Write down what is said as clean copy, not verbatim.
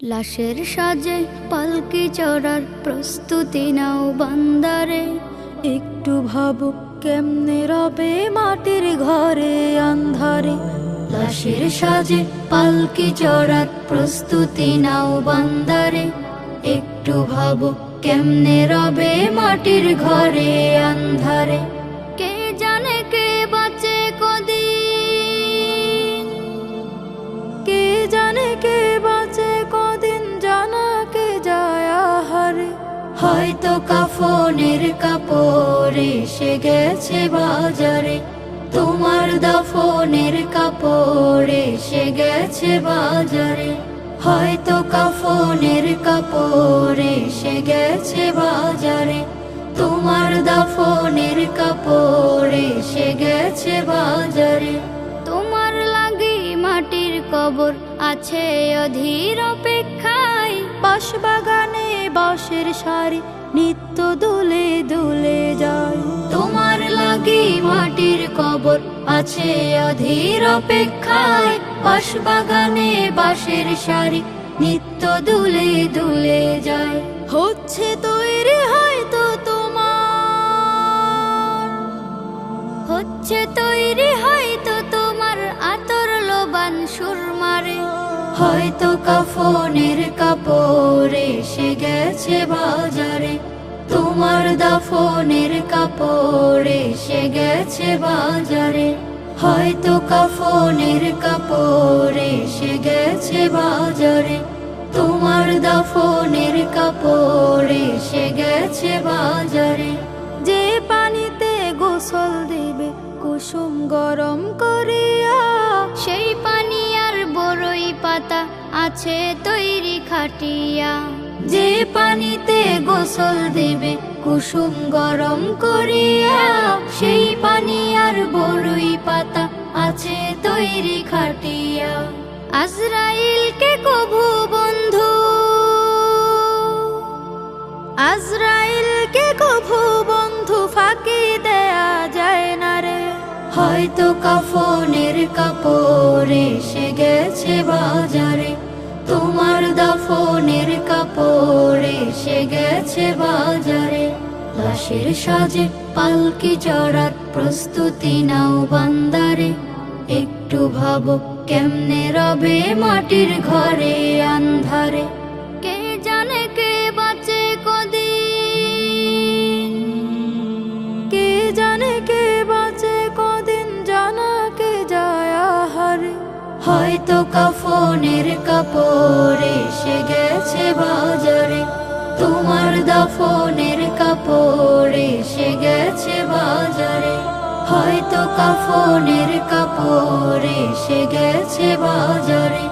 লাশের সাজে পালকি চড়ার প্রস্তুতি নাও বান্দারে। একটু ভাবো কেমনে রবে মাটির ঘরে আন্ধারে। লাশের সাজে পালকি চড়ার প্রস্তুতি নাও বান্দারে। একটু ভাবো কেমনে রবে মাটির ঘরে আন্ধারে। কে জানে কে বাঁচে কদিন, কে জানে কে বাঁচে কদিন, জানা কে যায় আহারে। হয়তো কাফনের কাপড় এসে গেছে বাজারে। তোমার দাফনের কাপড় এসে গেছে বাজারে। হয়তো কাফনের কাপড় এসে গেছে বাজারে। তোমার দাফনের কাপড় এসে গেছে বাজারে। তোমার লাগি মাটির কবর আছে অধীর অপেক্ষায়। বাঁশবাগানে বাঁশের সারি নিত্য দুলে দুলে যায়। তোমার লাগি মাটির কবর আছে অধীর অপেক্ষায়। বাঁশবাগানে বাঁশের সারি নিত্য দুলে দুলে যায়। হচ্ছে তৈরি হয়তো তোমার, হচ্ছে তৈরি হয়তো তোমার আতর লোবান সুরমারে। হয়তো কাফনের কাপড় এসে গেছে বাজারে। তোমার দাফনের কাপড় এসে গেছে বাজারে। হয়তো কাফনের কাপড় এসে গেছে বাজারে। তোমার দাফনের কাপড় এসে গেছে বাজারে। যে পানিতে গোসল দিবে কুসুম গরম করিয়া, সেই পানি আর বড়ই পাতা আছে তৈরি খাটিয়া। যে পানিতে গোসল দেবে কুসুম গরম করিয়া, সেই পানি আর বড়ই পাতা আছে তৈরি খাটিয়া। আজরাইলকে কভু বন্ধু, আজরাইলকে কভু বন্ধু ফাঁকি দেয়া যায় না রে। হয়তো কাফনের কাপড় এসে গেছে বাজারে। তোমার দাফনের কাপড় এসে গেছে বাজারে। লাশের সাজে পালকি চড়ার প্রস্তুতি নাও বান্দারে। একটু ভাবো কেমনে রবে মাটির ঘরে আন্ধারে। কে জানে কে বাঁচে কদিন, কে জানে কে বাঁচে কদিন, জানা কে যায় আহারে। হয়তো কাফনের কাপড় এসে গেছে বাজারে। তোমার দাফনের কাপড় এসে গেছে বাজারে। হয়তো কাফনের কাপড় এসে গেছে বাজারে।